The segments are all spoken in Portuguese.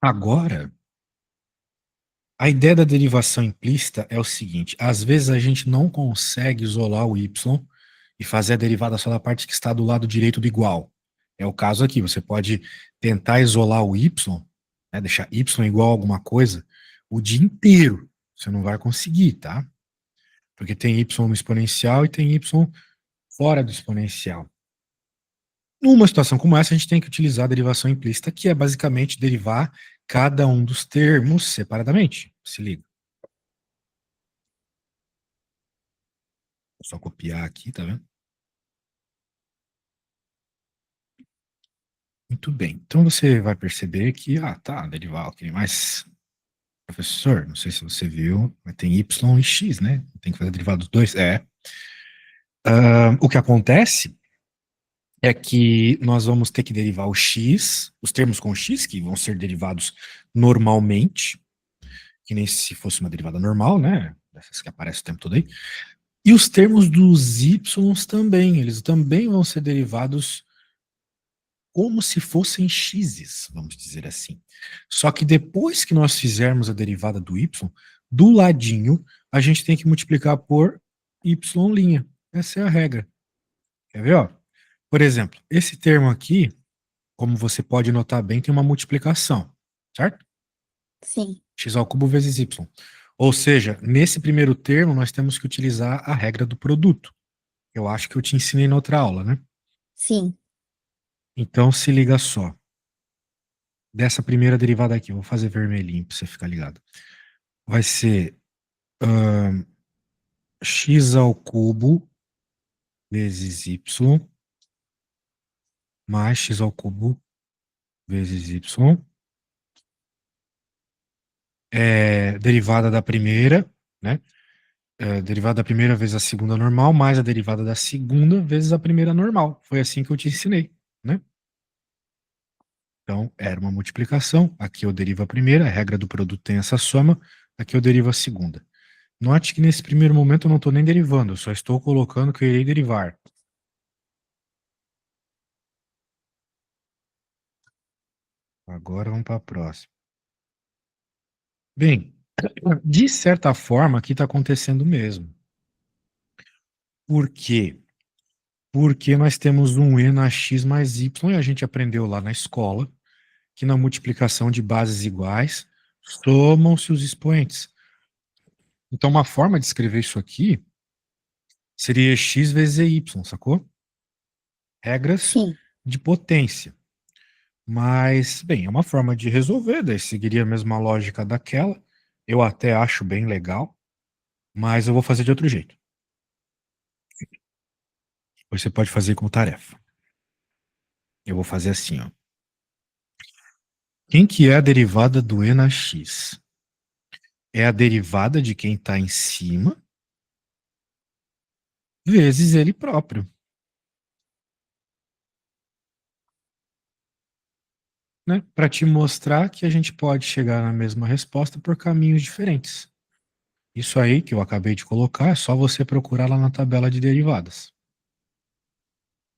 Agora, a ideia da derivação implícita é o seguinte: às vezes a gente não consegue isolar o y e fazer a derivada só da parte que está do lado direito do igual. É o caso aqui, você pode tentar isolar o y, né, deixar y igual a alguma coisa, o dia inteiro. Você não vai conseguir, tá? Porque tem y no exponencial e tem y fora do exponencial. Numa situação como essa, a gente tem que utilizar a derivação implícita, que é basicamente derivar cada um dos termos separadamente. Se liga. Vou só copiar aqui, tá vendo? Muito bem. Então você vai perceber que, tá, derivar, ok, mas, professor, não sei se você viu, mas tem y e x, né? Tem que fazer derivada dos dois. O que acontece é que nós vamos ter que derivar o x, os termos com x, que vão ser derivados normalmente, que nem se fosse uma derivada normal, né? Dessas que aparecem o tempo todo aí. E os termos dos y's também, eles também vão ser derivados como se fossem x's, vamos dizer assim. Só que depois que nós fizermos a derivada do y, do ladinho, a gente tem que multiplicar por y'. Essa é a regra. Quer ver, ó? Por exemplo, esse termo aqui, como você pode notar bem, tem uma multiplicação, certo? Sim, X ao cubo vezes y. Ou seja, nesse primeiro termo, nós temos que utilizar a regra do produto. Eu acho que eu te ensinei na outra aula, né? sim, Então, se liga só. Dessa primeira derivada aqui, eu vou fazer vermelhinho para você ficar ligado. Vai ser x ao cubo vezes y mais x ao cubo vezes y. Derivada da primeira, né? Derivada da primeira vezes a segunda normal, mais a derivada da segunda vezes a primeira normal. Foi assim que eu te ensinei, né? Então, era uma multiplicação. Aqui eu derivo a primeira, a regra do produto tem essa soma. Aqui eu derivo a segunda. Note que nesse primeiro momento eu não estou nem derivando, eu só estou colocando que eu irei derivar. Agora vamos para a próxima. Bem, de certa forma, aqui está acontecendo mesmo. Por quê? Porque nós temos um e na x mais y, e a gente aprendeu lá na escola que na multiplicação de bases iguais, somam-se os expoentes. Então, uma forma de escrever isso aqui seria x vezes y, sacou? Regras sim. de potência. Mas, bem, é uma forma de resolver, daí seguiria a mesma lógica daquela. Eu até acho bem legal, mas eu vou fazer de outro jeito. Você pode fazer como tarefa. Eu vou fazer assim, ó. Quem que é a derivada do e na x? É a derivada de quem está em cima vezes ele próprio. Né? Para te mostrar que a gente pode chegar na mesma resposta por caminhos diferentes. Isso aí que eu acabei de colocar é só você procurar lá na tabela de derivadas.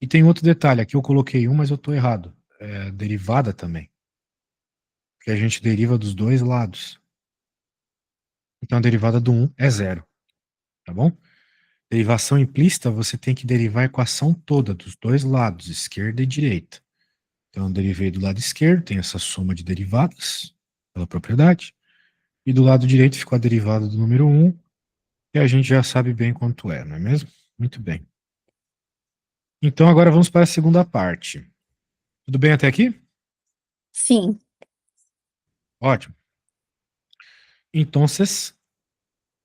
E tem outro detalhe, aqui eu coloquei um, mas eu estou errado. É derivada também. Porque a gente deriva dos dois lados. Então a derivada do 1 é zero. Tá bom? Derivação implícita, você tem que derivar a equação toda, dos dois lados, esquerda e direita. Então eu derivei do lado esquerdo, tem essa soma de derivadas, pela propriedade. E do lado direito ficou a derivada do número 1, que a gente já sabe bem quanto é, não é mesmo? Muito bem. Então agora vamos para a segunda parte. Tudo bem até aqui? Sim. Ótimo. Então,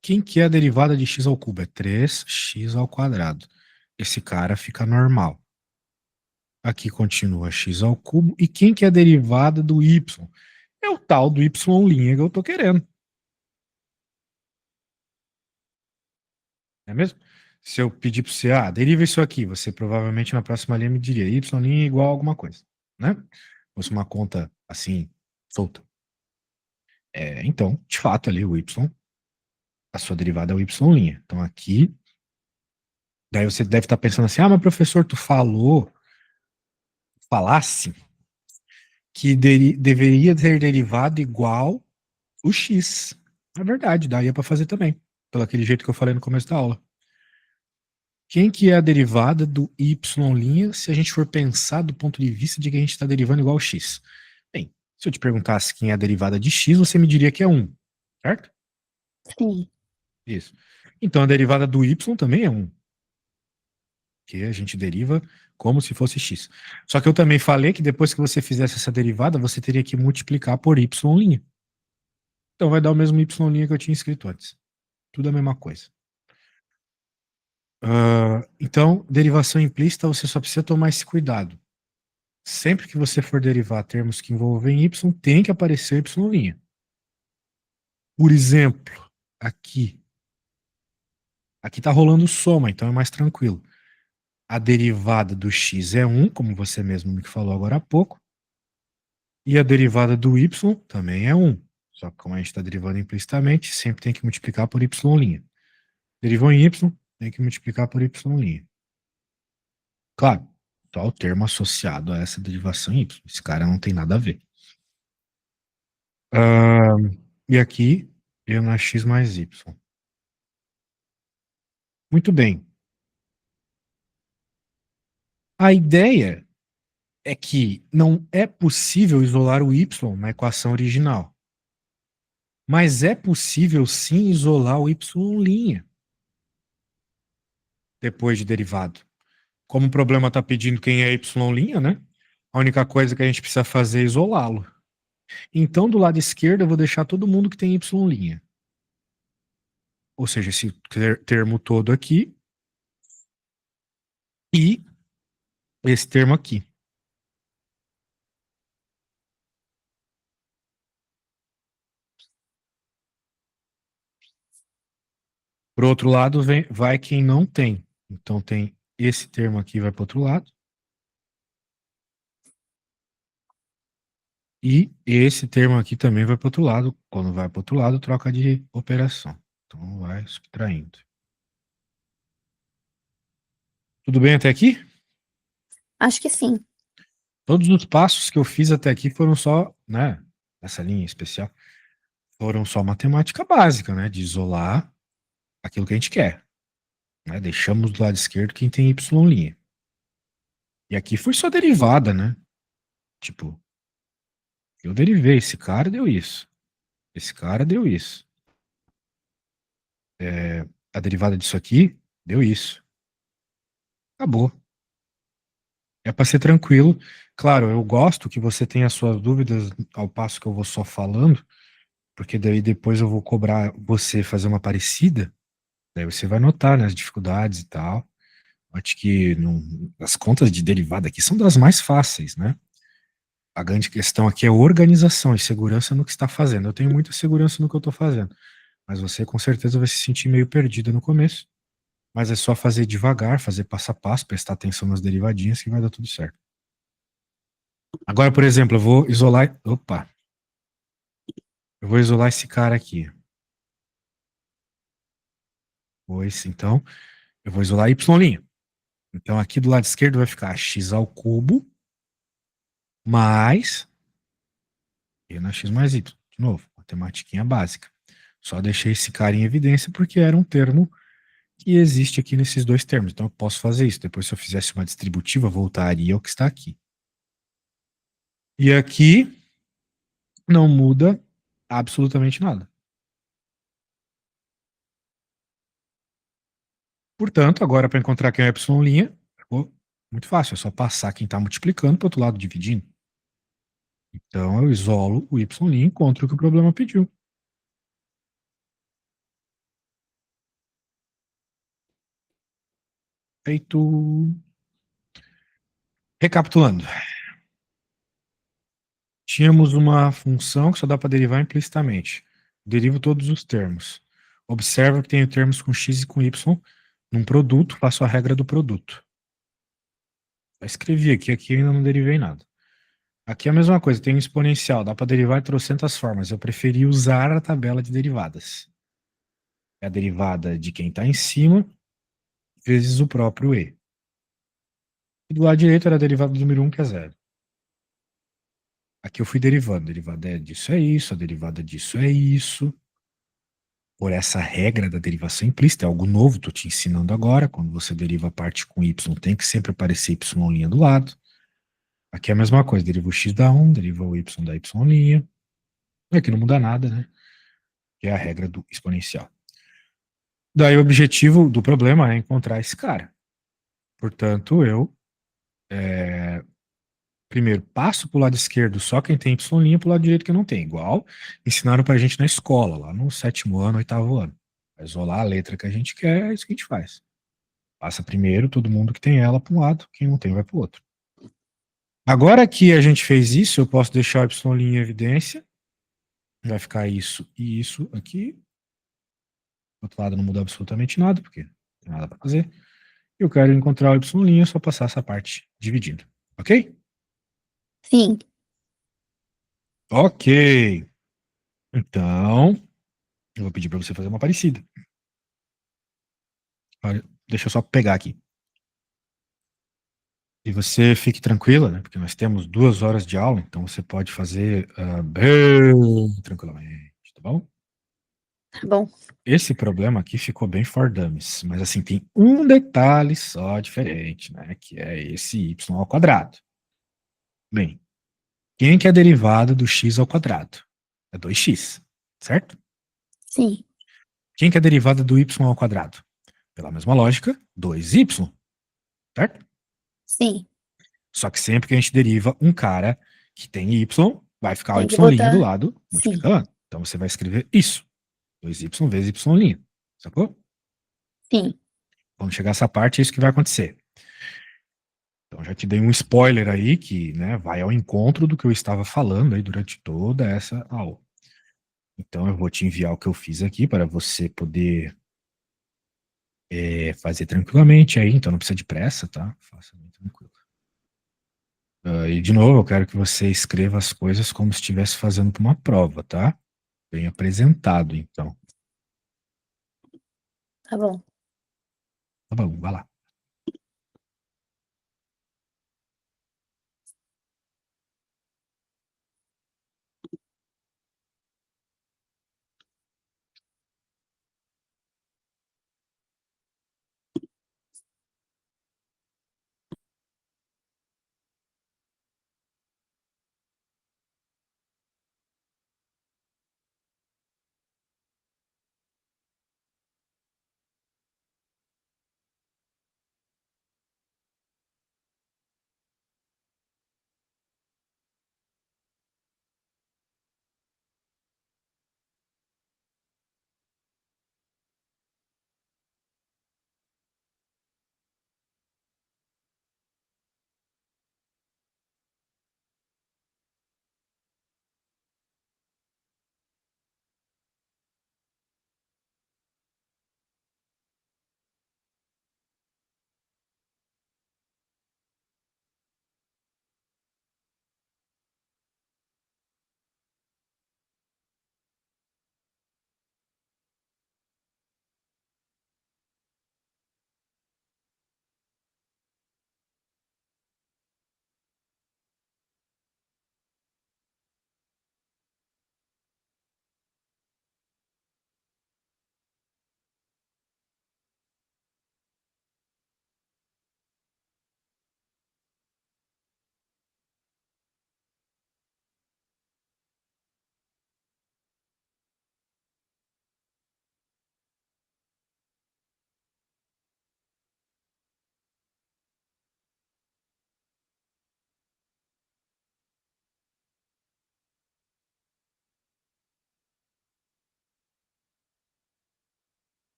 quem que é a derivada de x ao cubo? É 3x ao quadrado. Esse cara fica normal. Aqui continua x ao cubo. E quem que é a derivada do y? É o tal do y' que eu estou querendo. Não é mesmo? Se eu pedir para você, deriva isso aqui, você provavelmente na próxima linha me diria y' é igual a alguma coisa, né? Se fosse uma conta assim, solta. Então, de fato, ali o y, a sua derivada é o y'. Então aqui, daí você deve estar pensando assim, mas professor, tu falasse que deveria ter derivado ', o x. É verdade, daria para fazer também, pelo aquele jeito que eu falei no começo da aula. Quem que é a derivada do y' se a gente for pensar do ponto de vista de que a gente está derivando igual ao x? Bem, se eu te perguntasse quem é a derivada de x, você me diria que é 1, certo? Sim. Isso. Então a derivada do y também é 1, que a gente deriva como se fosse x. Só que eu também falei que depois que você fizesse essa derivada, você teria que multiplicar por y'. Então vai dar o mesmo y' que eu tinha escrito antes. Tudo a mesma coisa. Então, derivação implícita, você só precisa tomar esse cuidado. Sempre que você for derivar termos que envolvem y, tem que aparecer y'. Por exemplo, aqui. Aqui está rolando soma, então é mais tranquilo. A derivada do x é 1, como você mesmo me falou agora há pouco. E a derivada do y também é 1. Só que como a gente está derivando implicitamente, sempre tem que multiplicar por y'. Derivou em y, tem que multiplicar por y'. Claro, só o termo associado a essa derivação y. Esse cara não tem nada a ver. E aqui, eu na x mais y. Muito bem. A ideia é que não é possível isolar o y na equação original. Mas é possível sim isolar o y' depois de derivado. Como o problema está pedindo quem é y', né? A única coisa que a gente precisa fazer é isolá-lo. Então, do lado esquerdo, eu vou deixar todo mundo que tem y'. Ou seja, esse termo todo aqui e esse termo aqui. Por outro lado, vai quem não tem. Então, tem esse termo aqui vai para o outro lado. E esse termo aqui também vai para o outro lado. Quando vai para o outro lado, troca de operação. Então, vai subtraindo. Tudo bem até aqui? Acho que sim. Todos os passos que eu fiz até aqui foram só, né, essa linha especial, foram só matemática básica, né, de isolar aquilo que a gente quer. Né, deixamos do lado esquerdo quem tem y'. E aqui foi só derivada, né? Tipo, eu derivei, esse cara deu isso. Esse cara deu isso. A derivada disso aqui deu isso. Acabou. É para ser tranquilo. Claro, eu gosto que você tenha suas dúvidas ao passo que eu vou só falando, porque daí depois eu vou cobrar você fazer uma parecida, daí você vai notar, né, as dificuldades e tal. Acho que as contas de derivada aqui são das mais fáceis, né? A grande questão aqui é organização e segurança no que está fazendo. Eu tenho muita segurança no que eu estou fazendo, mas você com certeza vai se sentir meio perdida no começo. Mas é só fazer devagar, fazer passo a passo, prestar atenção nas derivadinhas que vai dar tudo certo. Agora, por exemplo, eu vou isolar. Opa! Eu vou isolar esse cara aqui. Pois, então, eu vou isolar y'. Então, aqui do lado esquerdo vai ficar x ao cubo mais e na x mais y. De novo, matematiquinha básica. Só deixei esse cara em evidência porque era um termo que existe aqui nesses dois termos. Então, eu posso fazer isso. Depois, se eu fizesse uma distributiva, voltaria ao que está aqui. E aqui não muda absolutamente nada. Portanto, agora para encontrar quem é y', ficou muito fácil. É só passar quem está multiplicando para o outro lado dividindo. Então, eu isolo o y' e encontro o que o problema pediu. Feito. Recapitulando. Tínhamos uma função que só dá para derivar implicitamente. Derivo todos os termos. Observa que tenho termos com x e com y num produto, faço a regra do produto. Já escrevi aqui ainda não derivei nada. Aqui é a mesma coisa, tem um exponencial, dá para derivar de trocentas formas. Eu preferi usar a tabela de derivadas. É a derivada de quem está em cima, vezes o próprio e. E do lado direito era a derivada do número 1, que é zero. Aqui eu fui derivando. Derivada disso é isso, a derivada disso é isso. Por essa regra da derivação implícita, é algo novo, estou te ensinando agora. Quando você deriva a parte com y, tem que sempre aparecer y' do lado. Aqui é a mesma coisa, deriva o x da 1, deriva o y da y'. Aqui não muda nada, né? Que é a regra do exponencial. Daí o objetivo do problema é encontrar esse cara. Portanto, eu primeiro passo para o lado esquerdo só quem tem y', para o lado direito que não tem. Igual ensinaram para a gente na escola, lá no 7º ano, 8º ano. Vai isolar a letra que a gente quer, é isso que a gente faz. Passa primeiro todo mundo que tem ela para um lado, quem não tem vai para o outro. Agora que a gente fez isso, eu posso deixar o y' em evidência. Vai ficar isso e isso aqui. Do outro lado não muda absolutamente nada, porque não tem nada para fazer. Eu quero encontrar o y', é só passar essa parte dividindo. Ok? Sim. Ok. Então, eu vou pedir para você fazer uma parecida. Olha, deixa eu só pegar aqui. E você fique tranquila, né? Porque nós temos 2 horas de aula, então você pode fazer bem tranquilamente, tá bom? Tá bom. Esse problema aqui ficou bem for dummies, mas assim, tem um detalhe só diferente, né? Que é esse y ao quadrado. Bem, quem que é a derivada do x ao quadrado? É 2x, certo? Sim. Quem que é a derivada do y ao quadrado? Pela mesma lógica, 2y, certo? Sim. Só que sempre que a gente deriva um cara que tem y, vai ficar o Tem que y' do botar. lado Sim. multiplicando. Então você vai escrever isso. 2y vezes y'. Sacou? Sim. Quando chegar essa parte, é isso que vai acontecer. Então já te dei um spoiler aí que, né, vai ao encontro do que eu estava falando aí durante toda essa aula. Então eu vou te enviar o que eu fiz aqui para você poder fazer tranquilamente aí. Então não precisa de pressa, tá? Faça bem tranquilo. E de novo, eu quero que você escreva as coisas como se estivesse fazendo para uma prova, tá? Bem apresentado, então. Tá bom. Tá bom, vai lá.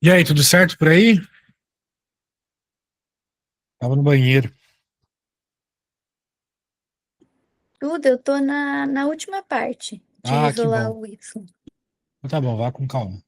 E aí, tudo certo por aí? Tava no banheiro. Tudo, eu tô na última parte de Ah, que isolar bom. o Y. Então tá bom, vá com calma.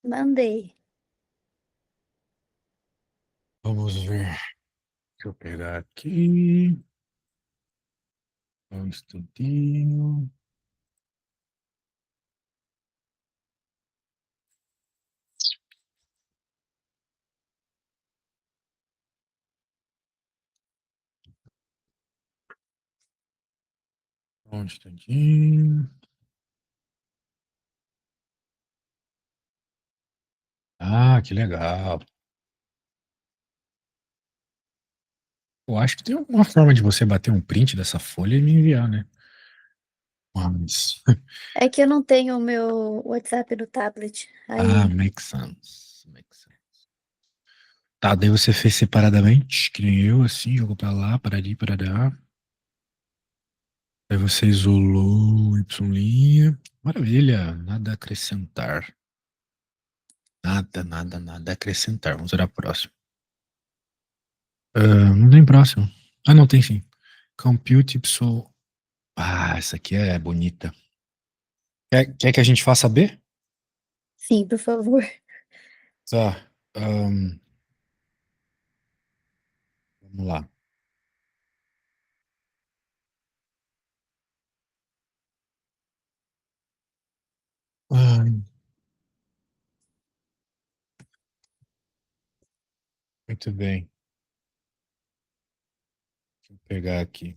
Mandei. Vamos ver. Deixa eu pegar aqui. Um instantinho. Um instantinho. Ah, que legal. Eu acho que tem alguma forma de você bater um print dessa folha e me enviar, né? Mas. É que eu não tenho o meu WhatsApp no tablet. Ah, Aí, makes sense. Makes sense. Tá, daí você fez separadamente, que nem eu, assim, jogou pra lá, para ali, para lá. Aí você isolou o Y'. Maravilha, nada a acrescentar. Nada, nada, nada a acrescentar. Vamos olhar próximo. Ah, não tem próximo. Ah, não, tem sim. Compute Pixel. Ah, essa aqui é bonita. Quer que a gente faça B? sim, por favor. Tá. Vamos lá. Ai, muito bem. Deixa eu pegar aqui.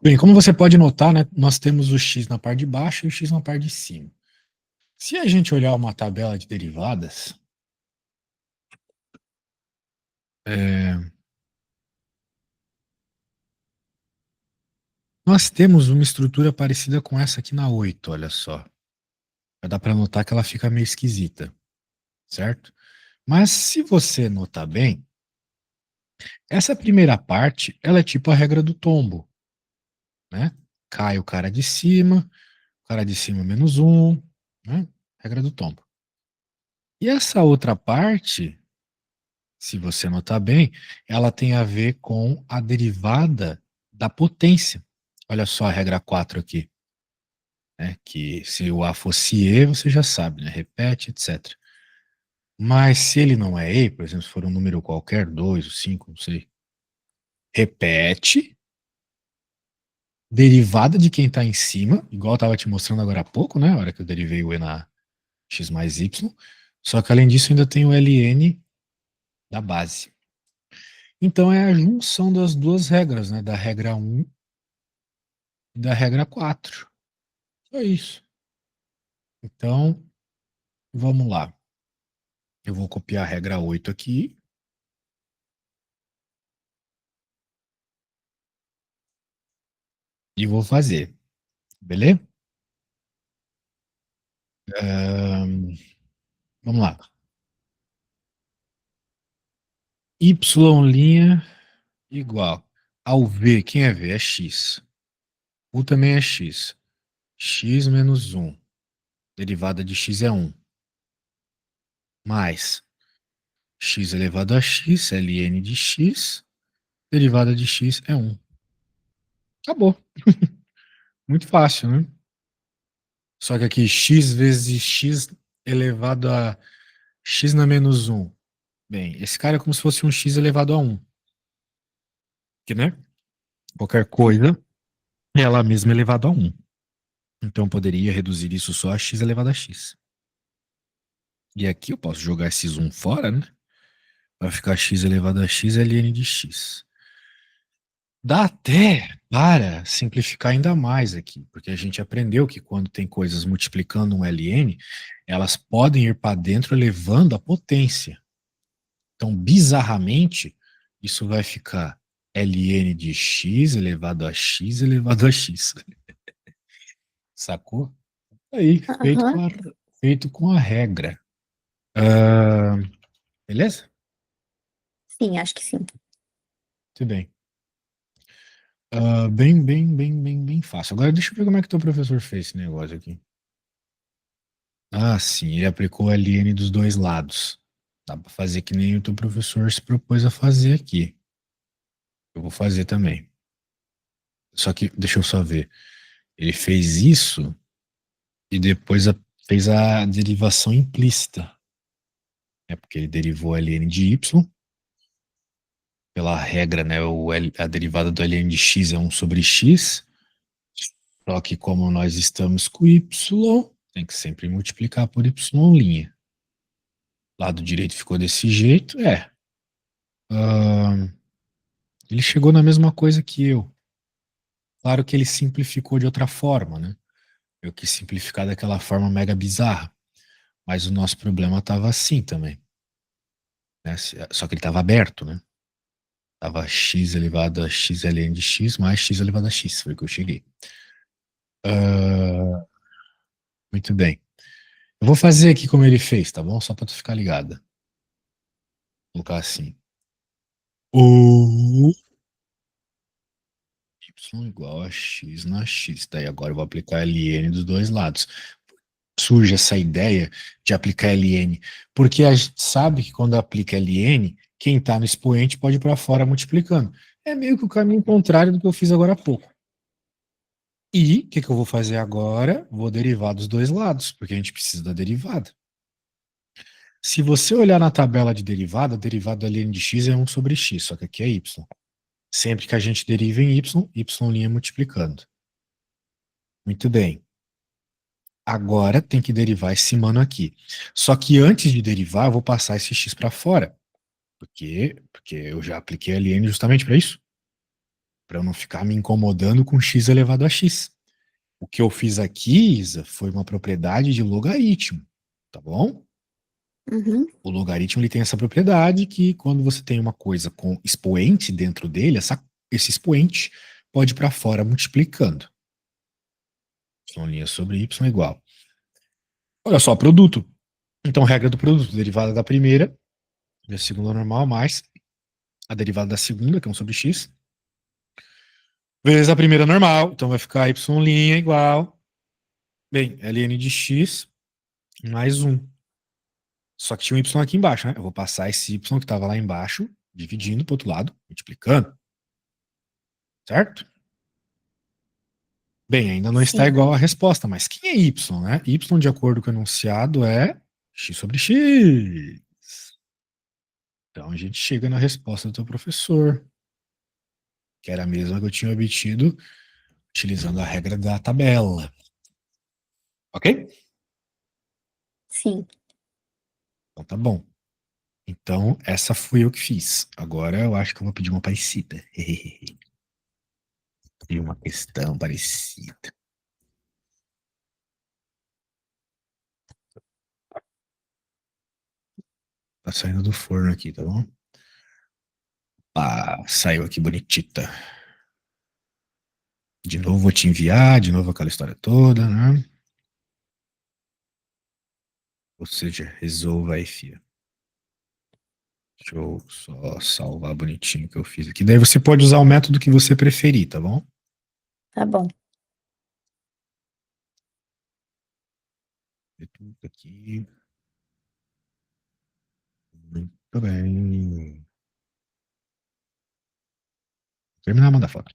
Bem, como você pode notar, né, nós temos o x na parte de baixo e o x na parte de cima. Se a gente olhar uma tabela de derivadas, é, Nós temos uma estrutura parecida com essa aqui na 8, olha só. Já dá para notar que ela fica meio esquisita, certo? Mas se você notar bem, essa primeira parte, ela é tipo a regra do tombo, né? Cai o cara de cima menos um, né? Regra do tombo. E essa outra parte, se você notar bem, ela tem a ver com a derivada da potência. Olha só a regra 4 aqui, né? Que se o A fosse E, você já sabe, né? Repete, etc. Mas se ele não é E, por exemplo, se for um número qualquer, 2 ou 5, não sei, repete, derivada de quem está em cima, igual eu estava te mostrando agora há pouco, né? A hora que eu derivei o E na x mais y. Só que além disso, ainda tem o ln da base. Então é a junção das duas regras, né? Da regra 1 e da regra 4. É isso. Então, vamos lá. Eu vou copiar a regra 8 aqui. E vou fazer. Beleza? Vamos lá. Y' igual ao V. Quem é V? É X. U também é X. X menos 1. Derivada de X é 1. Mais x elevado a x, ln de x, derivada de x é 1. Acabou. Muito fácil, né? Só que aqui x vezes x elevado a x na menos 1. Bem, esse cara é como se fosse um x elevado a 1. Que, né? Qualquer coisa é ela mesma elevado a 1. Então eu poderia reduzir isso só a x elevado a x. E aqui eu posso jogar esses 1 fora, né? Vai ficar x elevado a x ln de x. Dá até para simplificar ainda mais aqui, porque a gente aprendeu que quando tem coisas multiplicando um ln, elas podem ir para dentro elevando a potência. Então, bizarramente, isso vai ficar ln de x elevado a x elevado a x. Sacou? Aí, Aham. feito com a regra. Ah, beleza? Sim, acho que sim. Muito bem. Bem fácil. Agora deixa eu ver como é que teu professor fez esse negócio aqui. Ah, sim, ele aplicou a LN dos dois lados. Dá para fazer que nem o teu professor se propôs a fazer aqui. Eu vou fazer também. Só que, deixa eu só ver. Ele fez isso e depois fez a derivação implícita. É porque ele derivou a ln de y. Pela regra, né, a derivada do ln de x é 1 sobre x. Só que como nós estamos com y, tem que sempre multiplicar por y'. Lado direito ficou desse jeito, Ah, ele chegou na mesma coisa que eu. Claro que ele simplificou de outra forma, né? Eu quis simplificar daquela forma mega bizarra. Mas o nosso problema estava assim também. Né? Só que ele estava aberto, né? Tava x elevado a x ln de x mais x elevado a x. Foi o que eu cheguei. Ah, muito bem. Eu vou fazer aqui como ele fez, tá bom? Só para tu ficar ligada. Vou colocar assim. O y igual a x na x. Daí agora eu vou aplicar ln dos dois lados. Surge essa ideia de aplicar ln, porque a gente sabe que quando aplica ln, quem está no expoente pode ir para fora multiplicando. É meio que o caminho contrário do que eu fiz agora há pouco. E o que eu vou fazer agora? Vou derivar dos dois lados, porque a gente precisa da derivada. Se você olhar na tabela de derivada, a derivada da ln de x é 1 sobre x, só que aqui é y. Sempre que a gente deriva em y' multiplicando. Muito bem. Agora tem que derivar esse mano aqui. Só que antes de derivar, eu vou passar esse x para fora. Porque eu já apliquei a ln justamente para isso. Para eu não ficar me incomodando com x elevado a x. O que eu fiz aqui, Isa, foi uma propriedade de logaritmo. Tá bom? Uhum. O logaritmo ele tem essa propriedade que quando você tem uma coisa com expoente dentro dele, esse expoente pode ir para fora multiplicando. Y' sobre Y igual. Olha só, produto. Então, regra do produto, derivada da primeira, da segunda normal, mais a derivada da segunda, que é 1 sobre x, vezes a primeira normal. Então, vai ficar y' igual, bem, ln de x mais 1. Só que tinha um y aqui embaixo, né? Eu vou passar esse y que estava lá embaixo, dividindo para o outro lado, multiplicando. Certo? Bem, ainda não está Sim. igual a resposta, mas quem é y, né? Y, de acordo com o enunciado, é x sobre x. Então, a gente chega na resposta do teu professor, que era a mesma que eu tinha obtido utilizando a regra da tabela. Ok? Sim. Então tá bom. Então, essa fui eu que fiz. Agora eu acho que eu vou pedir uma parecida. E uma questão parecida. Tá saindo do forno aqui, tá bom? Ah, saiu aqui bonitita. De novo vou te enviar, de novo aquela história toda, né? Ou seja, resolva aí, filha. Deixa eu só salvar bonitinho o que eu fiz aqui. Daí você pode usar o método que você preferir, tá bom? Tá bom. Tudo aqui. Muito bem. Terminar, manda foto.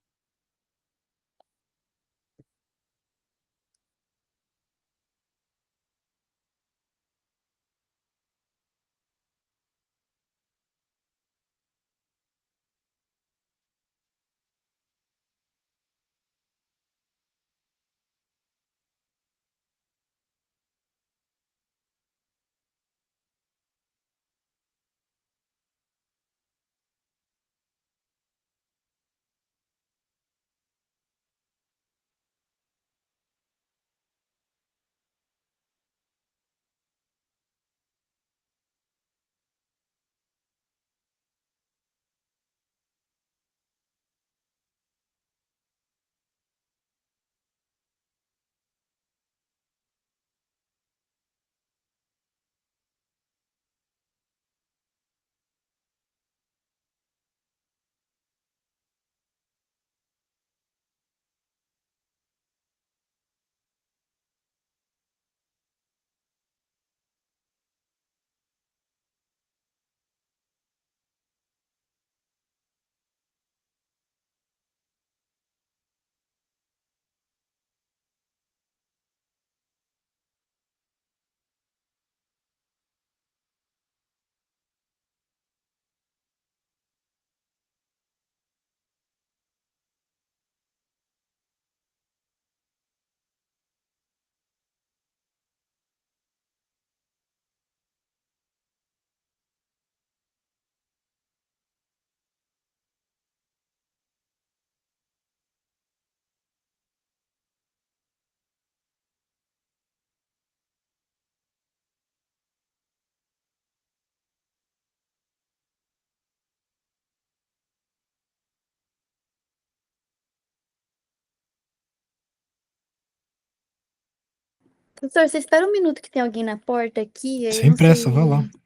Professor, você espera um minuto que tem alguém na porta aqui, aí eu Sem não pressa, vai lá. sei.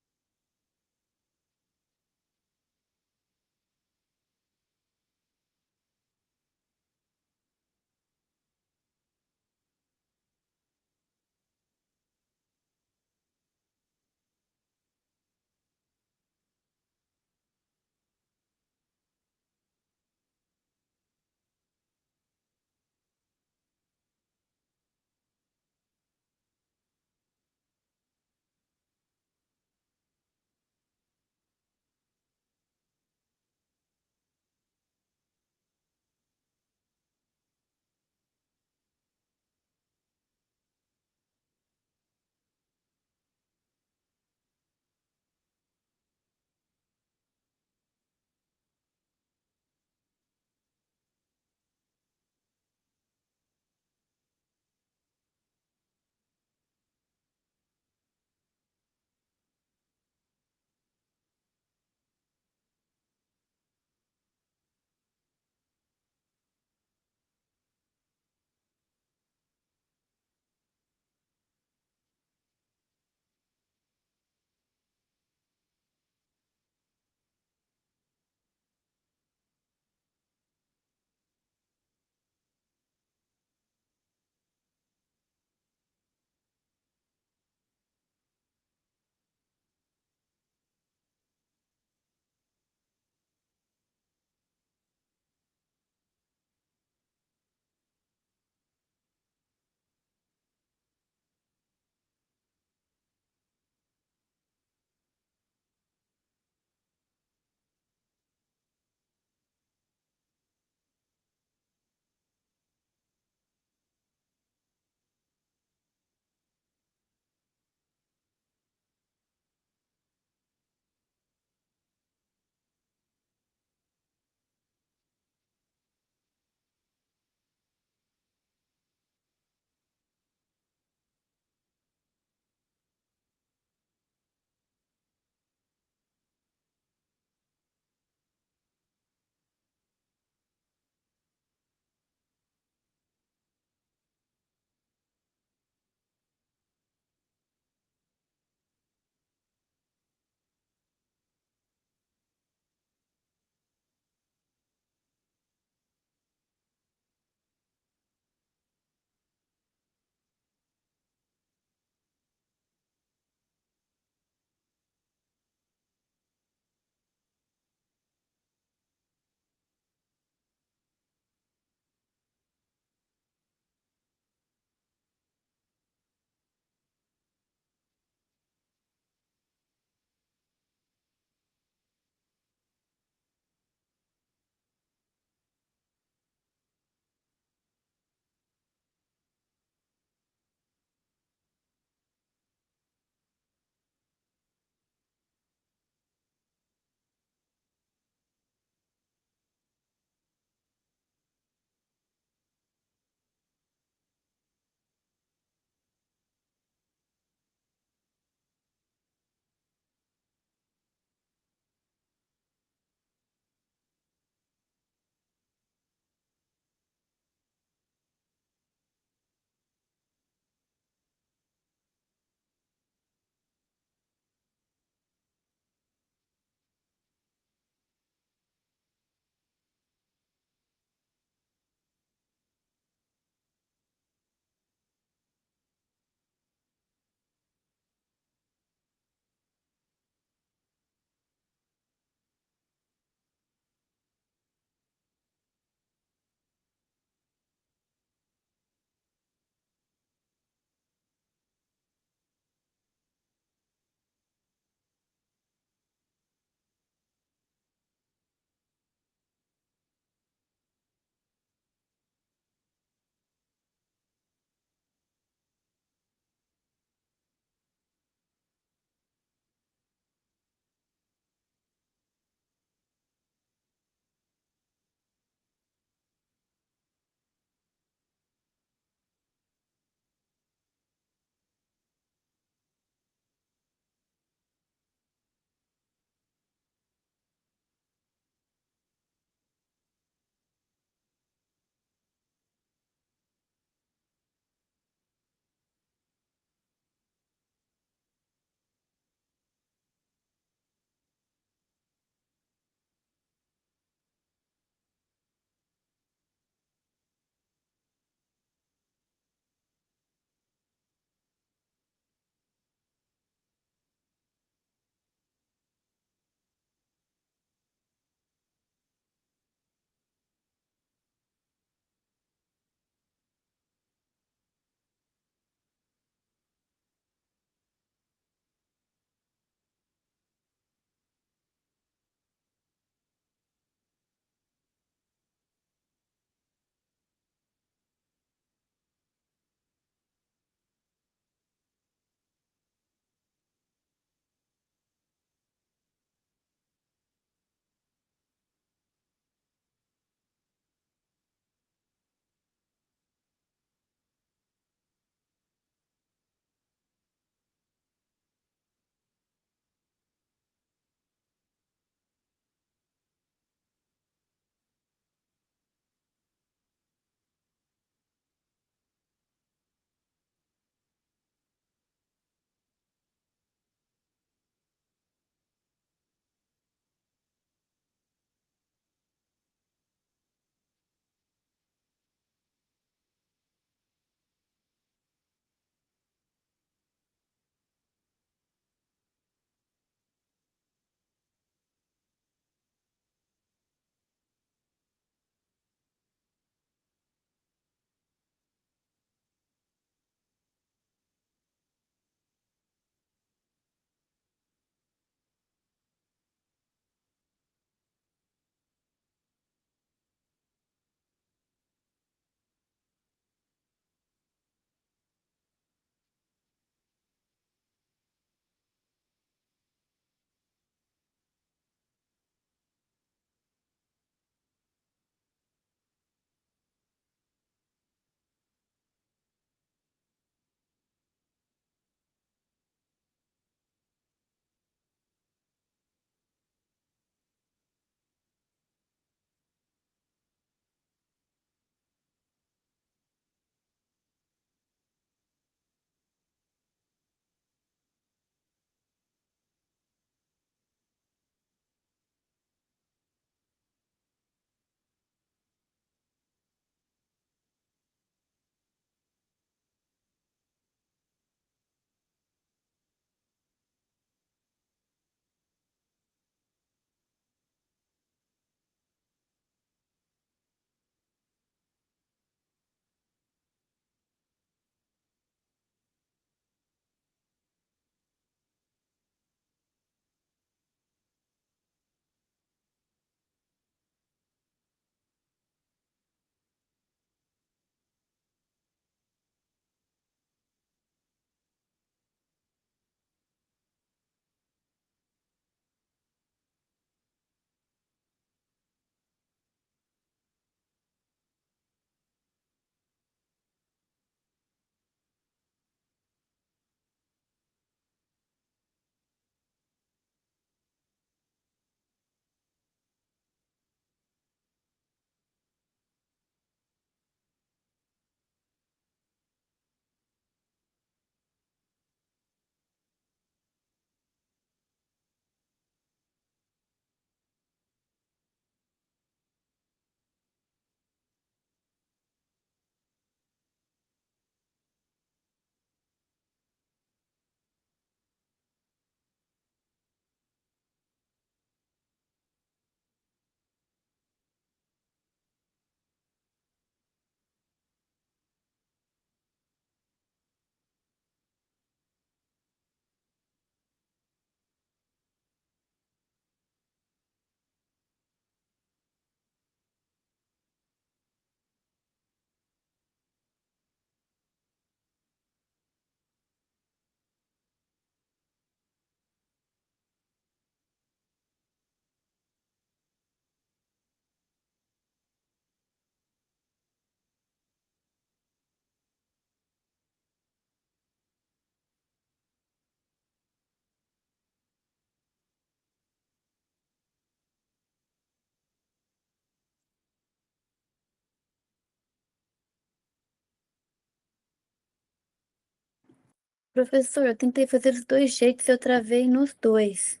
Professor, eu tentei fazer dos dois jeitos e eu travei nos dois.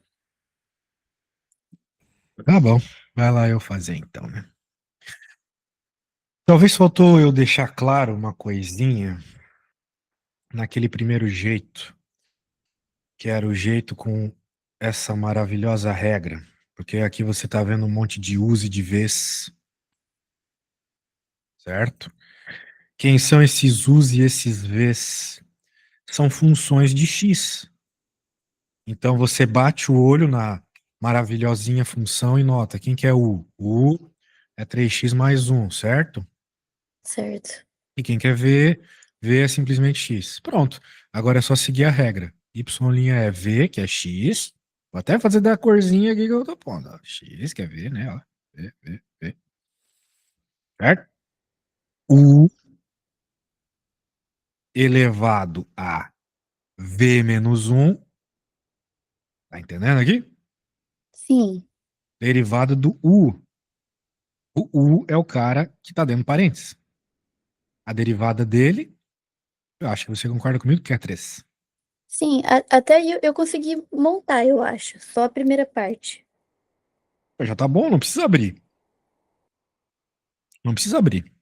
Tá bom, vai lá eu fazer então, né? Talvez faltou eu deixar claro uma coisinha naquele primeiro jeito, que era o jeito com essa maravilhosa regra, porque aqui você está vendo um monte de use de vez, certo? Quem são esses use e esses vez? São funções de x. Então você bate o olho na maravilhosinha função e nota quem que é u? U é 3x mais 1, certo? Certo. E quem quer ver, v é simplesmente x. Pronto. Agora é só seguir a regra. Y' é v, que é x. Vou até fazer da corzinha aqui que eu tô pondo. Ó. X, que é v, né? Ó. V, v, v. Certo? U elevado a v menos 1. Tá entendendo aqui? Sim, Derivada do u. O u é o cara que tá dentro do parênteses. A derivada dele, eu acho que você concorda comigo que é 3. sim. Até eu consegui montar, eu acho. Só a primeira parte. Já tá bom, não precisa abrir. Não precisa abrir.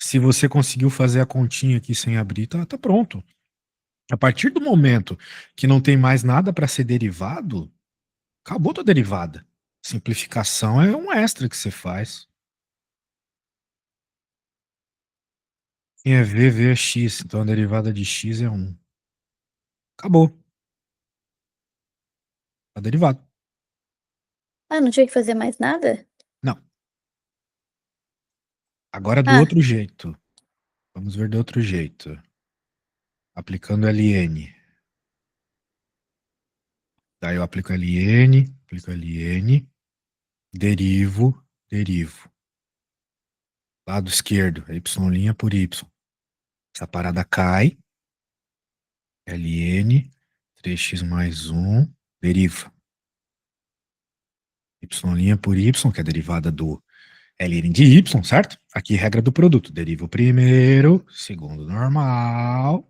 Se você conseguiu fazer a continha aqui sem abrir, tá pronto. A partir do momento que não tem mais nada para ser derivado, acabou tua derivada. Simplificação é um extra que você faz. Quem é v é x, então a derivada de x é 1. Acabou. Tá derivado. Ah, não tinha que fazer mais nada? Não. Agora do Ah, outro jeito. Vamos ver do outro jeito. Aplicando ln. Daí eu aplico ln, derivo. Lado esquerdo, y' por y. Essa parada cai. ln, 3x mais 1, deriva. Y' por y, que é a derivada do ln de y, certo? Aqui, regra do produto. Deriva o primeiro, segundo normal,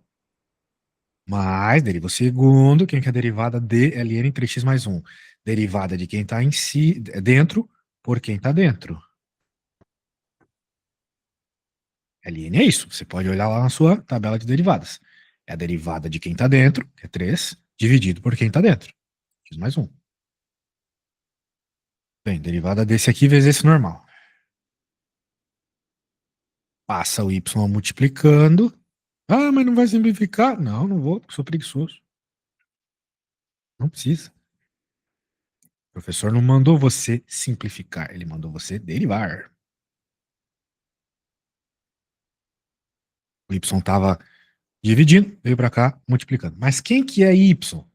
mais deriva o segundo, quem que é a derivada de ln 3x mais 1. Derivada de quem está em si, dentro, por quem está dentro. ln é isso. Você pode olhar lá na sua tabela de derivadas. É a derivada de quem está dentro, que é 3, dividido por quem está dentro. X mais 1. Bem, derivada desse aqui vezes esse normal. Passa o y multiplicando. Ah, mas não vai simplificar? Não, não vou, porque sou preguiçoso. Não precisa. O professor não mandou você simplificar, ele mandou você derivar. O y estava dividindo, veio para cá, multiplicando. Mas quem que é y?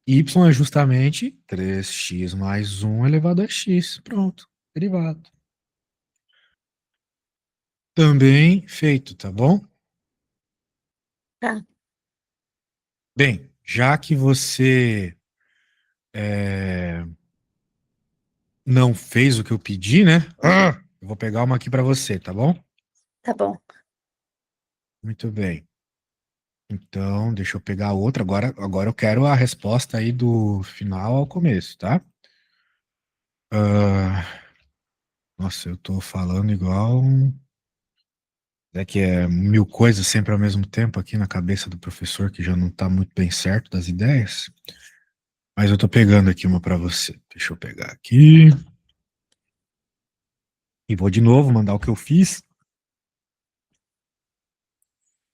Y é justamente 3x mais 1 elevado a x. Pronto, derivado. Também feito, tá bom? tá. Bem, já que você não fez o que eu pedi, né? Eu vou pegar uma aqui para você, tá bom? Tá bom. Muito bem. Então, deixa eu pegar outra. Agora eu quero a resposta aí do final ao começo, tá? Nossa, eu tô falando igual. É que é mil coisas sempre ao mesmo tempo aqui na cabeça do professor, que já não tá muito bem certo das ideias. Mas eu tô pegando aqui uma para você. Deixa eu pegar aqui. E vou de novo mandar o que eu fiz.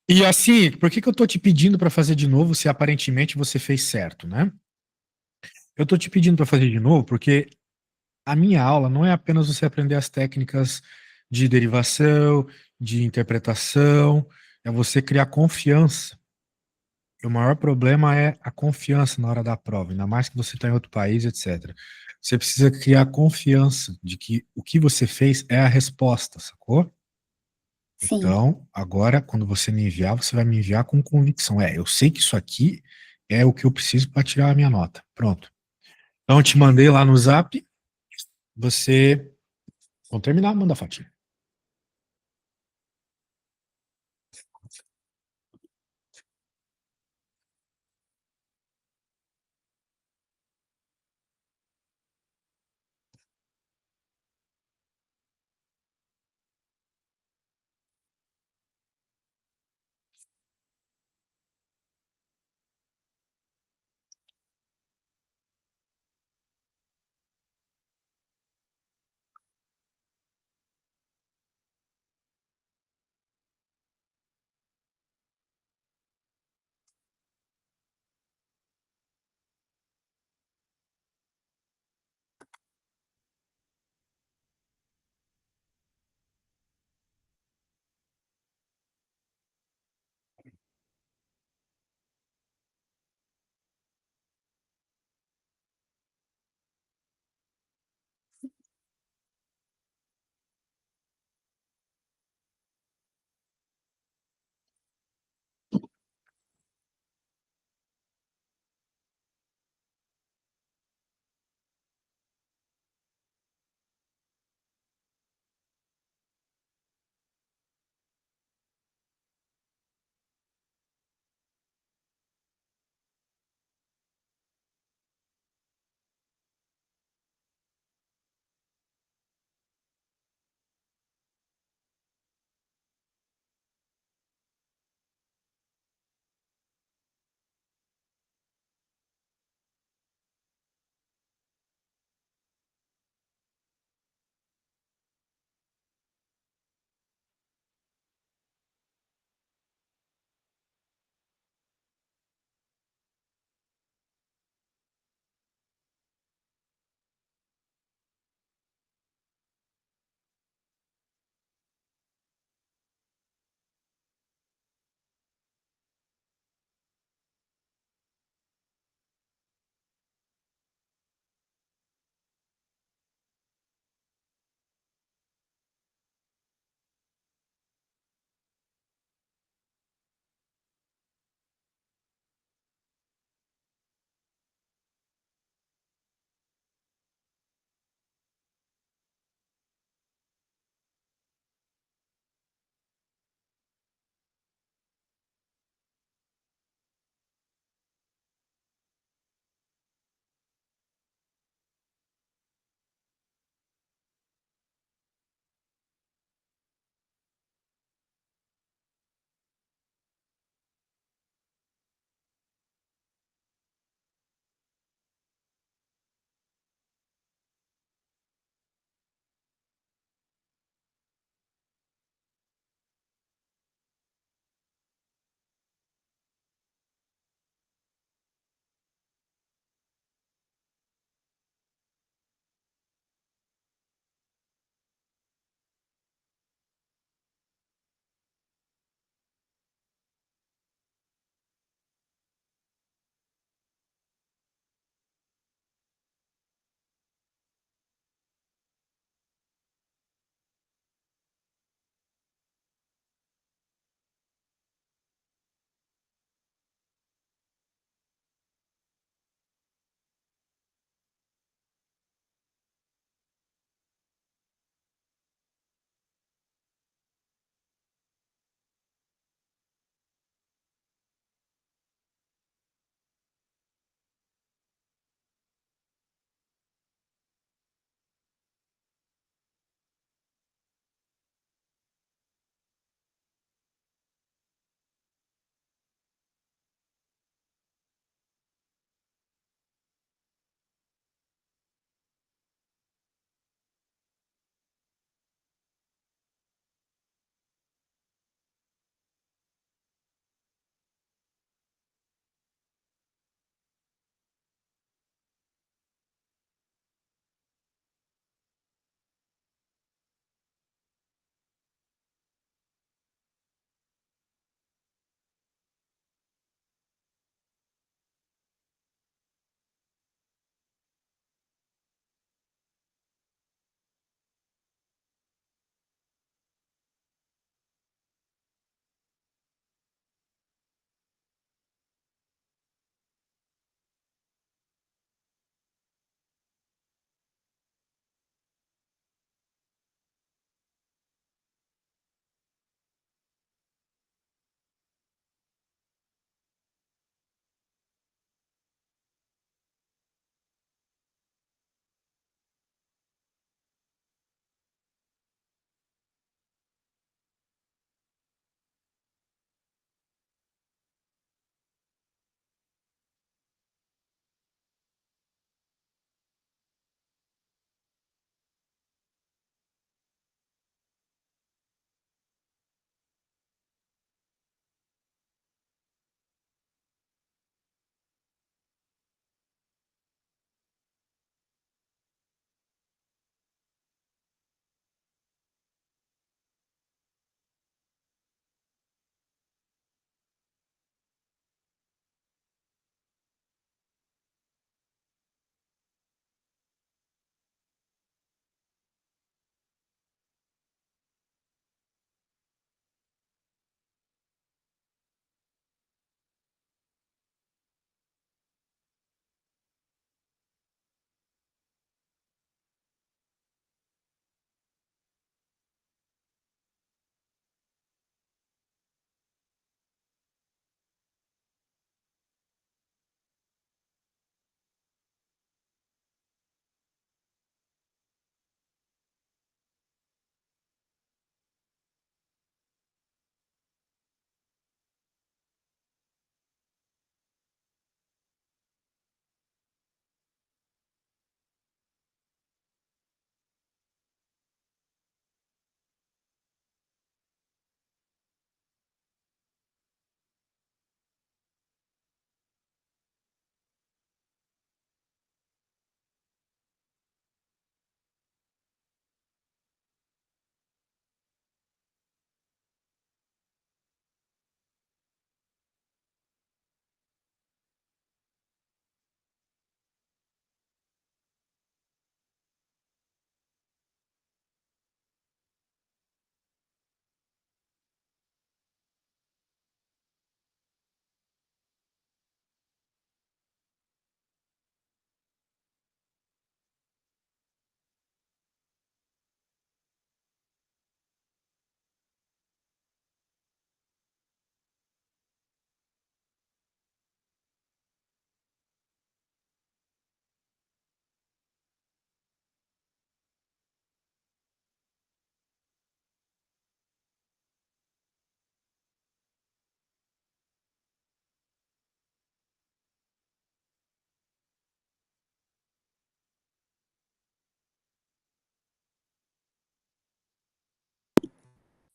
E assim, por que eu tô te pedindo para fazer de novo se aparentemente você fez certo, né? Eu tô te pedindo para fazer de novo porque a minha aula não é apenas você aprender as técnicas de derivação, de interpretação, é você criar confiança. E o maior problema é a confiança na hora da prova, ainda mais que você está em outro país, etc. Você precisa criar confiança de que o que você fez é a resposta, sacou? Sim. Então, agora, quando você me enviar, você vai me enviar com convicção. Eu sei que isso aqui é o que eu preciso para tirar a minha nota. Pronto. Então, eu te mandei lá no Zap, você. Vamos terminar, manda a fotinha.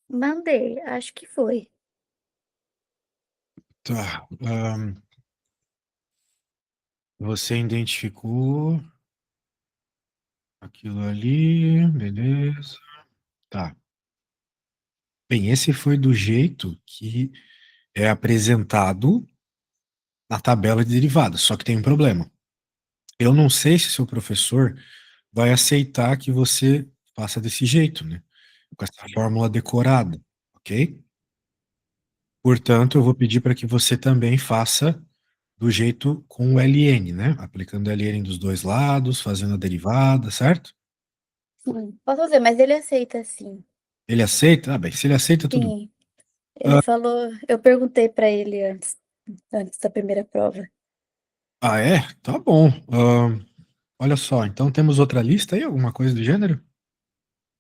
Mandei, acho que foi. Tá. Você identificou aquilo ali, beleza. Tá. Bem, esse foi do jeito que é apresentado na tabela de derivadas, só que tem um problema. Eu não sei se seu professor vai aceitar que você faça desse jeito, né? Com essa fórmula decorada, ok? Portanto, eu vou pedir para que você também faça do jeito com o ln, né? Aplicando o ln dos dois lados, fazendo a derivada, certo? Sim. Posso fazer, mas ele aceita sim. Ele aceita? Ah, bem, se ele aceita, tudo bem. Sim. Ele falou, eu perguntei pra ele antes da primeira prova. Ah, é? Tá bom. Olha só, então temos outra lista aí, alguma coisa do gênero?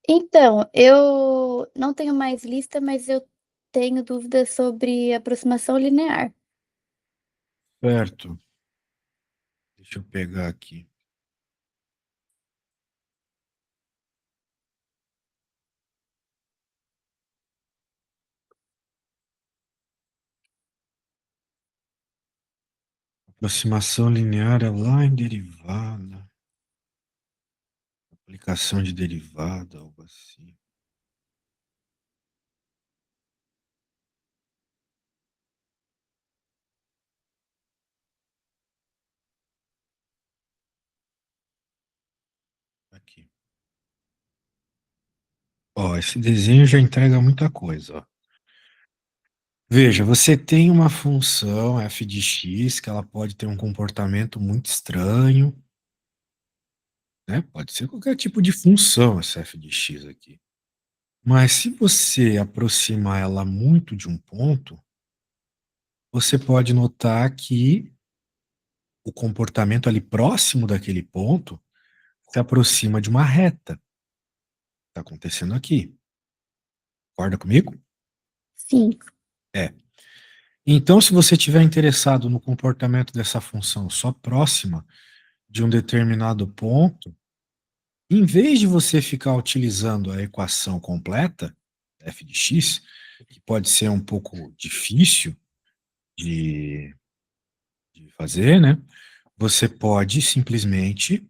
Então, eu não tenho mais lista, mas eu tenho dúvidas sobre aproximação linear. Certo. Deixa eu pegar aqui. Aproximação linear é lá em derivada. Aplicação de derivada, algo assim. Aqui. Ó, esse desenho já entrega muita coisa, ó. Veja, você tem uma função f de x que ela pode ter um comportamento muito estranho, né? Pode ser qualquer tipo de função essa f de x aqui. Mas se você aproximar ela muito de um ponto, você pode notar que o comportamento ali próximo daquele ponto se aproxima de uma reta. Está acontecendo aqui. Concorda comigo? Sim, É. Então, se você estiver interessado no comportamento dessa função só próxima de um determinado ponto, em vez de você ficar utilizando a equação completa, f de x, que pode ser um pouco difícil de, de fazer, né? Você pode simplesmente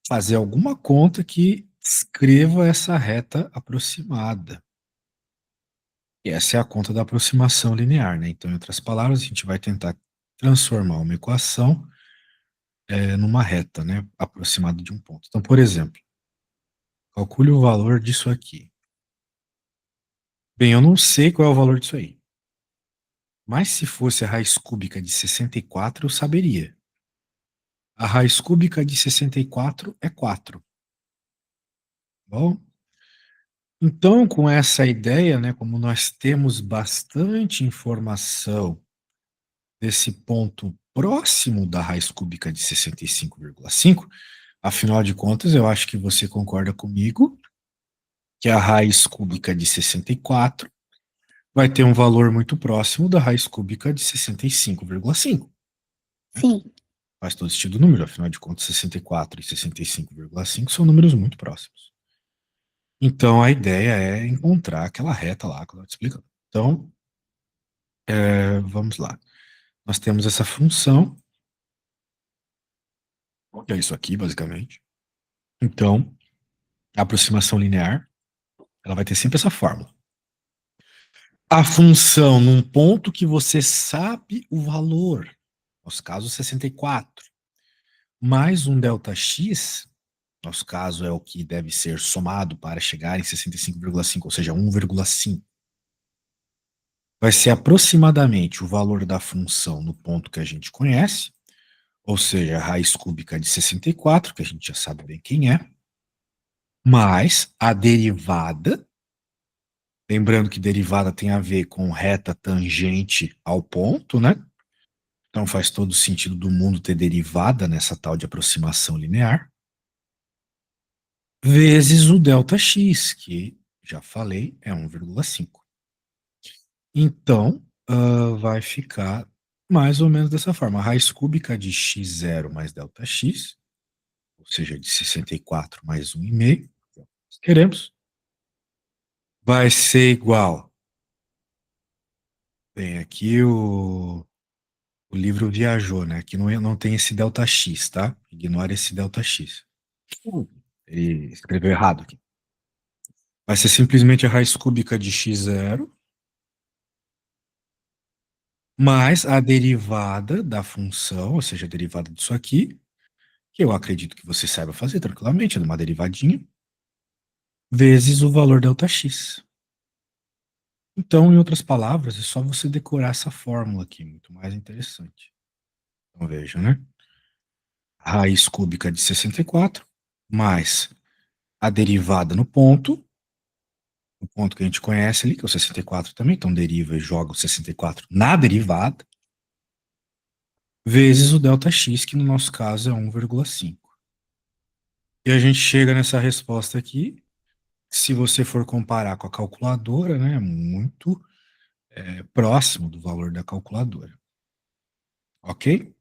fazer alguma conta que escreva essa reta aproximada. E essa é a conta da aproximação linear, né? Então, em outras palavras, a gente vai tentar transformar uma equação numa reta, né? Aproximada de um ponto. Então, por exemplo, calcule o valor disso aqui. Bem, eu não sei qual é o valor disso aí. Mas se fosse a raiz cúbica de 64, eu saberia. A raiz cúbica de 64 é 4. Bom, então, com essa ideia, né, como nós temos bastante informação desse ponto próximo da raiz cúbica de 65,5, afinal de contas, eu acho que você concorda comigo que a raiz cúbica de 64 vai ter um valor muito próximo da raiz cúbica de 65,5. Né? sim, Faz todo sentido o número, afinal de contas, 64 e 65,5 são números muito próximos. Então, a ideia é encontrar aquela reta lá que eu estou te explicando. Então, vamos lá. Nós temos essa função, que é isso aqui, basicamente. Então, a aproximação linear, ela vai ter sempre essa fórmula. A função num ponto que você sabe o valor, nosso caso 64, mais um ΔX, nosso caso é o que deve ser somado para chegar em 65,5, ou seja, 1,5. Vai ser aproximadamente o valor da função no ponto que a gente conhece, ou seja, a raiz cúbica de 64, que a gente já sabe bem quem é, mais a derivada. Lembrando que derivada tem a ver com reta tangente ao ponto, né? Então faz todo sentido do mundo ter derivada nessa tal de aproximação linear, vezes o ΔX, que já falei, é 1,5. Então, vai ficar mais ou menos dessa forma. A raiz cúbica de x0 mais ΔX, ou seja, de 64 mais 1,5, queremos, vai ser igual. Bem, aqui o livro viajou, né? Aqui não tem esse delta x, tá? Ignora esse delta x. Ele escreveu errado aqui. Vai ser simplesmente a raiz cúbica de x0 mais a derivada da função, ou seja, a derivada disso aqui, que eu acredito que você saiba fazer tranquilamente, numa derivadinha, vezes o valor Δx. Então, em outras palavras, é só você decorar essa fórmula aqui, muito mais interessante. Então, veja, né? Raiz cúbica de 64, mais a derivada no ponto, o ponto que a gente conhece ali, que é o 64 também, então deriva e joga o 64 na derivada, vezes o Δx, que no nosso caso é 1,5. E a gente chega nessa resposta aqui, se você for comparar com a calculadora, né, muito próximo do valor da calculadora. Ok?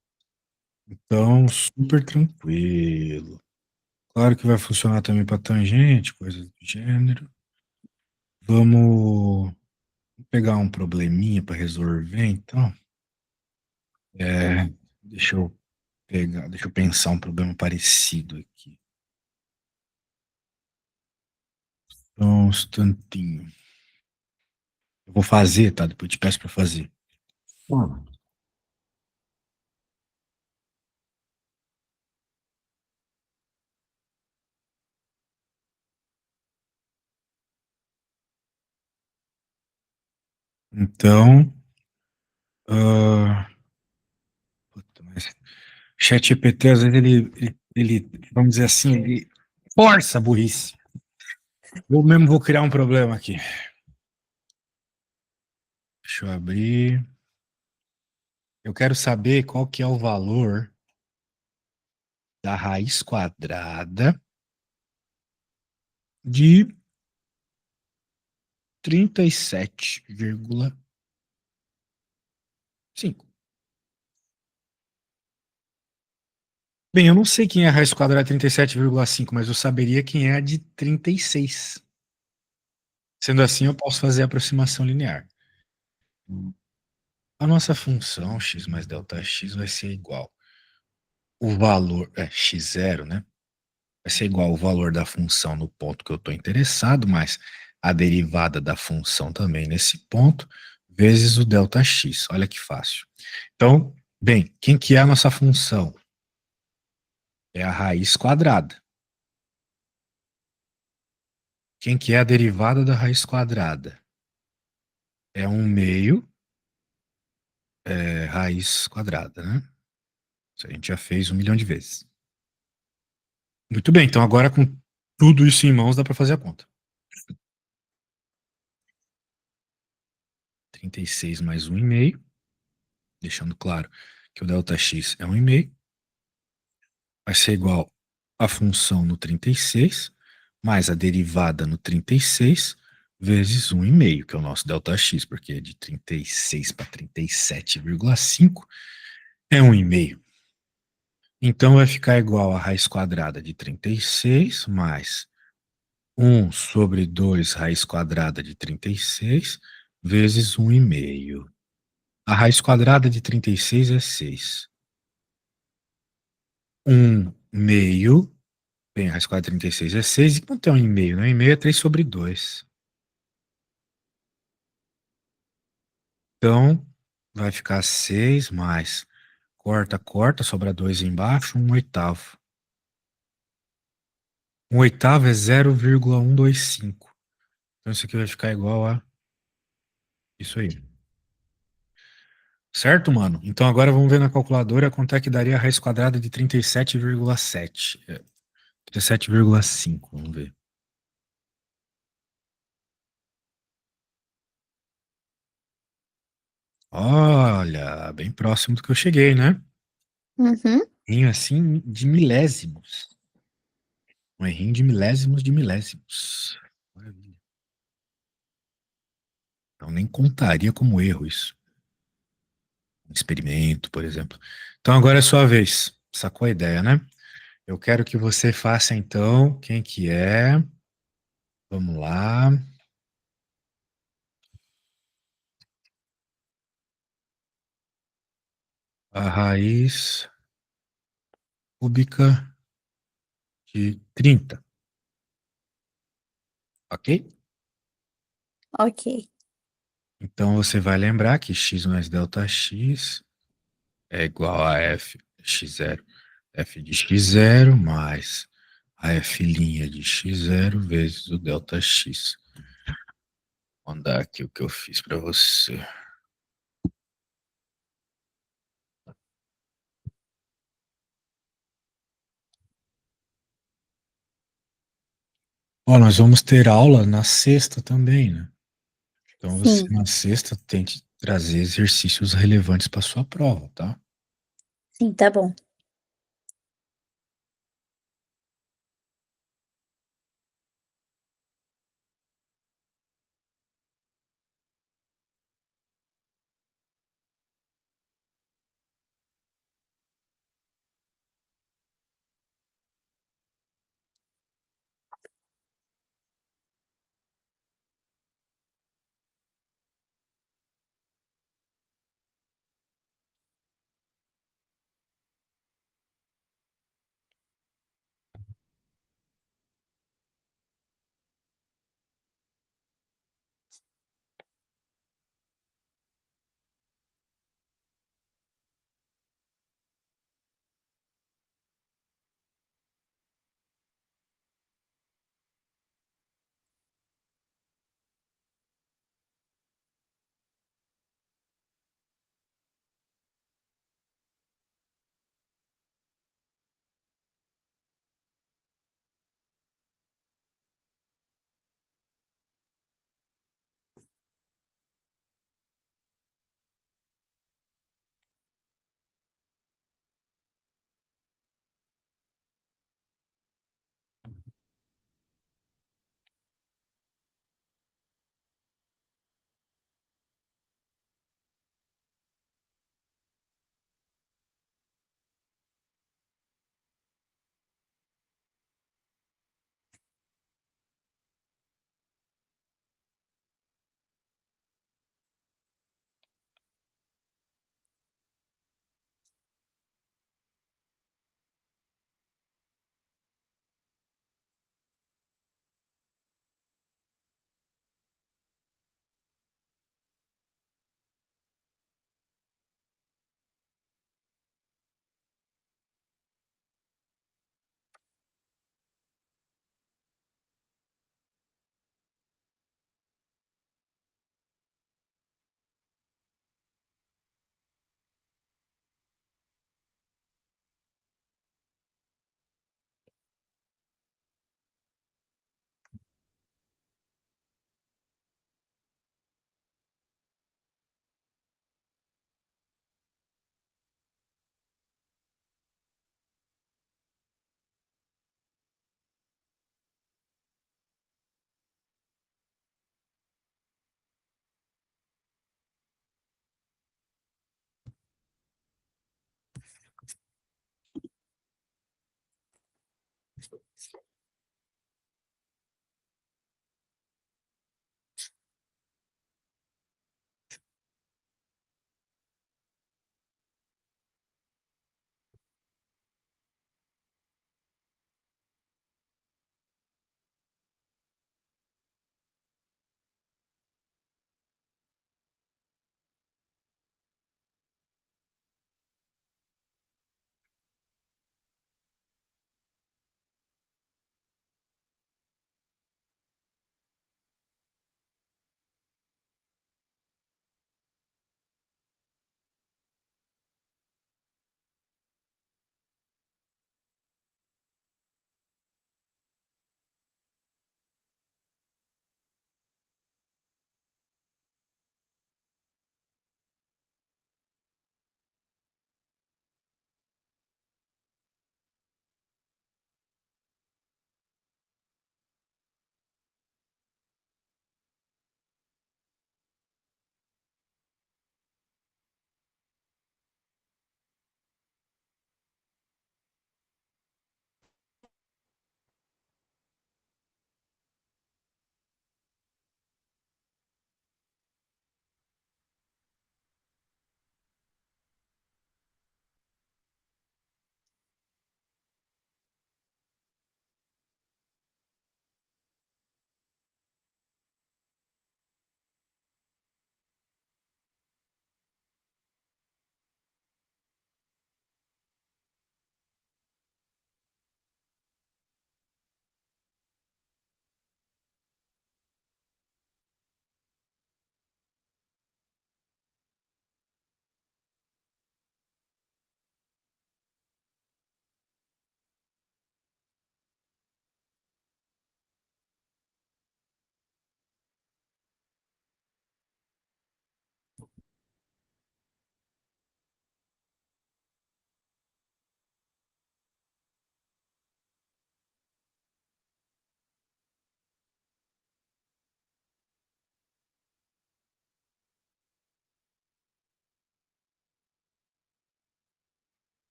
Então, super tranquilo. Claro que vai funcionar também para tangente, coisas do gênero. Vamos pegar um probleminha para resolver, então. Deixa eu deixa eu pensar um problema parecido aqui. Então, um instantinho. Eu vou fazer, tá? Depois eu te peço para fazer. Então, puta, mas ChatGPT, às vezes, vamos dizer assim, ele força a burrice. Eu mesmo vou criar um problema aqui. Deixa eu abrir. Eu quero saber qual que é o valor da raiz quadrada de 37,5. Bem, eu não sei quem é a raiz quadrada de 37,5, mas eu saberia quem é a de 36. Sendo assim, eu posso fazer a aproximação linear. A nossa função x mais Δx vai ser igual. O valor, x0, né? Vai ser igual ao valor da função no ponto que eu estou interessado, mais a derivada da função também nesse ponto, vezes o Δx. Olha que fácil. Então, bem, quem que é a nossa função? É a raiz quadrada. Quem que é a derivada da raiz quadrada? É 1/2 raiz quadrada, né? Isso a gente já fez 1 milhão de vezes. Muito bem, então agora com tudo isso em mãos dá para fazer a conta. 36 mais 1,5, deixando claro que o Δx é 1,5, vai ser igual à função no 36, mais a derivada no 36, vezes 1,5, que é o nosso Δx, porque é de 36 para 37,5 é 1,5. Então vai ficar igual a raiz quadrada de 36 mais 1 sobre 2 raiz quadrada de 36 vezes 1,5. A raiz quadrada de 36 é 6. 1/2. Bem, a raiz quadrada de 36 é 6. E quanto é 1,5? 1,5 é 3 sobre 2. Então, vai ficar 6 mais. Corta, corta, sobra 2 embaixo, 1/8. 1/8 é 0,125. Então, isso aqui vai ficar igual a isso aí. Certo, mano? Então, agora vamos ver na calculadora quanto é que daria a raiz quadrada de 37,7. 37,5, vamos ver. Olha, bem próximo do que eu cheguei, né? Uhum. Errinho assim de milésimos. Um errinho de milésimos de milésimos. Maravilha. Então nem contaria como erro isso. Um experimento, por exemplo. Então agora é sua vez. Sacou a ideia, né? Eu quero que você faça então. Quem que é? Vamos lá. a raiz cúbica de 30, ok? Ok. Então você vai lembrar que x mais delta x é igual a f x0, f de x0 mais a f' de x0 vezes o delta x. Vou mandar aqui o que eu fiz para você. Ó, nós vamos ter aula na sexta também, né? Então você Sim, na sexta tente trazer exercícios relevantes para sua prova, tá? sim, tá bom.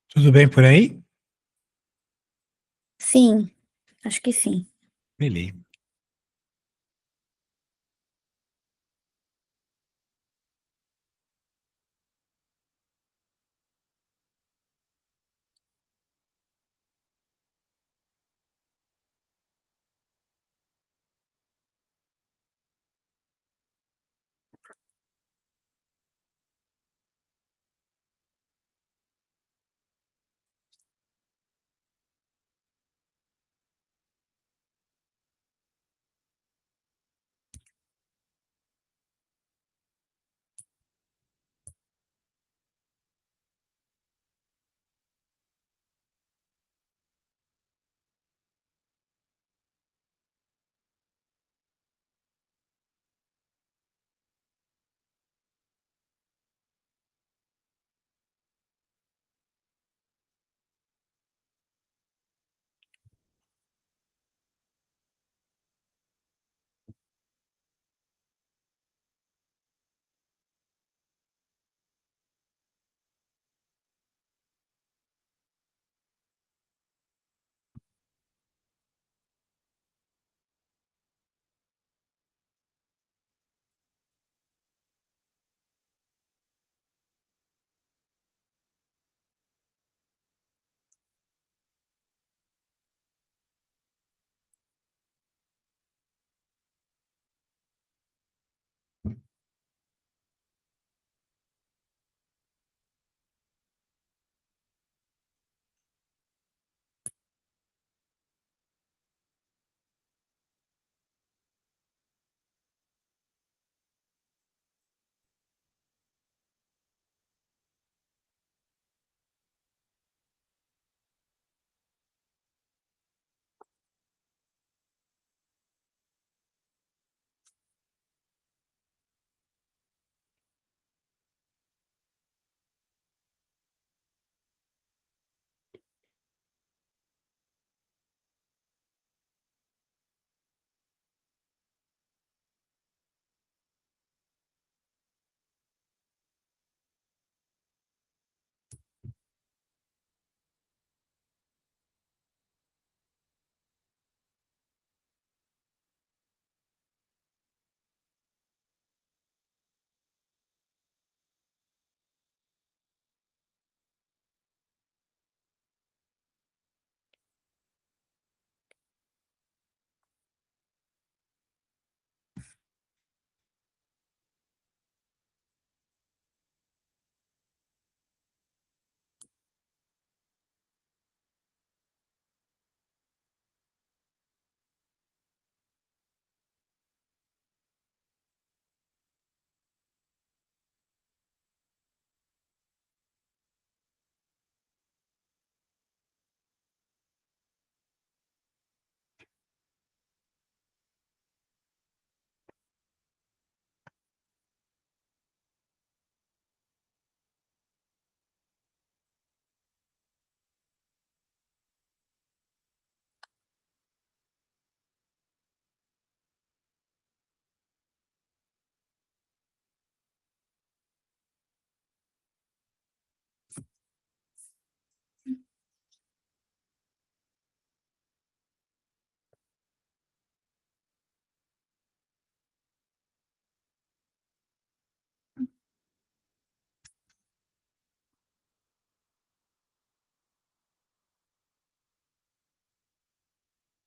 Tudo bem por aí? Sim, acho que sim. Beleza.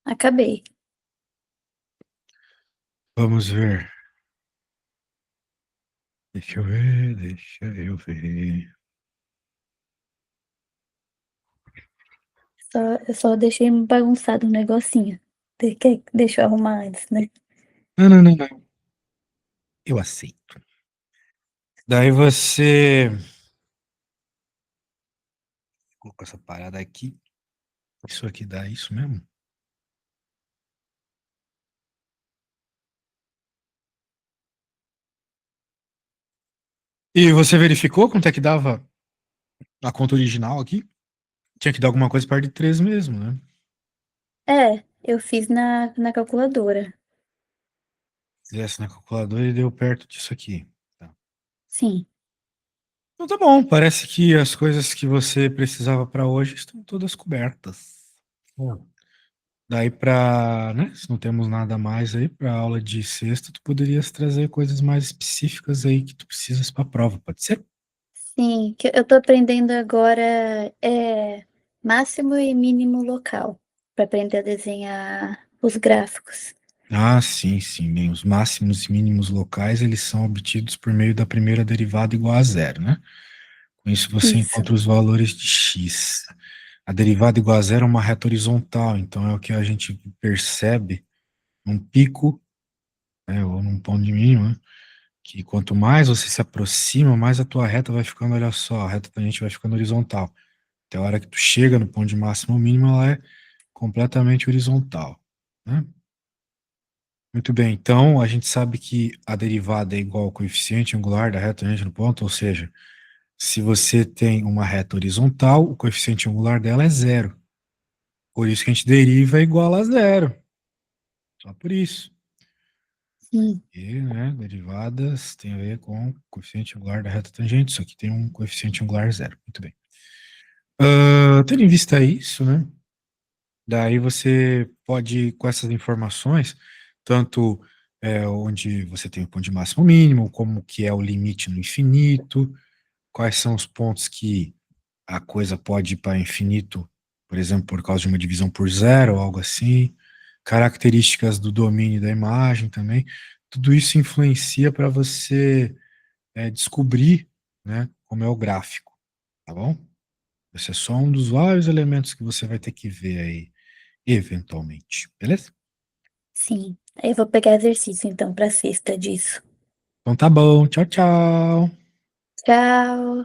Acabei. Vamos ver. Deixa eu ver, deixa eu ver. Eu só deixei bagunçado um negocinho. Deixa eu arrumar antes, né? Não, não, não, não. Eu aceito. Daí você colocou essa parada aqui. Isso aqui dá isso mesmo? E você verificou quanto é que dava a conta original aqui? Tinha que dar alguma coisa perto de 3 mesmo, né? É, eu fiz na calculadora. Fizesse na calculadora e deu perto disso aqui. Tá. Sim. Então tá bom, parece que as coisas que você precisava para hoje estão todas cobertas. Bom, daí para, né, se não temos nada mais aí para aula de sexta, tu poderias trazer coisas mais específicas aí que tu precisas para a prova, pode ser? Sim, que eu tô aprendendo agora máximo e mínimo local para aprender a desenhar os gráficos. Ah, sim, sim. Bem, os máximos e mínimos locais, eles são obtidos por meio da primeira derivada igual a zero, né? Com isso você Isso. encontra os valores de x. A derivada igual a zero é uma reta horizontal, então é o que a gente percebe num pico, né, ou num ponto de mínimo, né? Que quanto mais você se aproxima, mais a tua reta vai ficando, olha só, a reta tangente vai ficando horizontal. Até a hora que tu chega no ponto de máximo ou mínimo, ela é completamente horizontal, né? Muito bem, então a gente sabe que a derivada é igual ao coeficiente angular da reta tangente no ponto, ou seja, se você tem uma reta horizontal, o coeficiente angular dela é zero. Por isso que a gente deriva é igual a zero. Só por isso. Sim, E, né, derivadas tem a ver com o coeficiente angular da reta tangente, isso aqui tem um coeficiente angular zero. Muito bem. Tendo em vista isso, né? Daí você pode, com essas informações, tanto onde você tem o ponto de máximo mínimo, como que é o limite no infinito, quais são os pontos que a coisa pode ir para infinito, por exemplo, por causa de uma divisão por zero ou algo assim, características do domínio da imagem também, tudo isso influencia para você descobrir, né, como é o gráfico, tá bom? Esse é só um dos vários elementos que você vai ter que ver aí, eventualmente, beleza? sim. Aí eu vou pegar exercício então para sexta disso. Então tá bom, tchau, tchau. Tchau.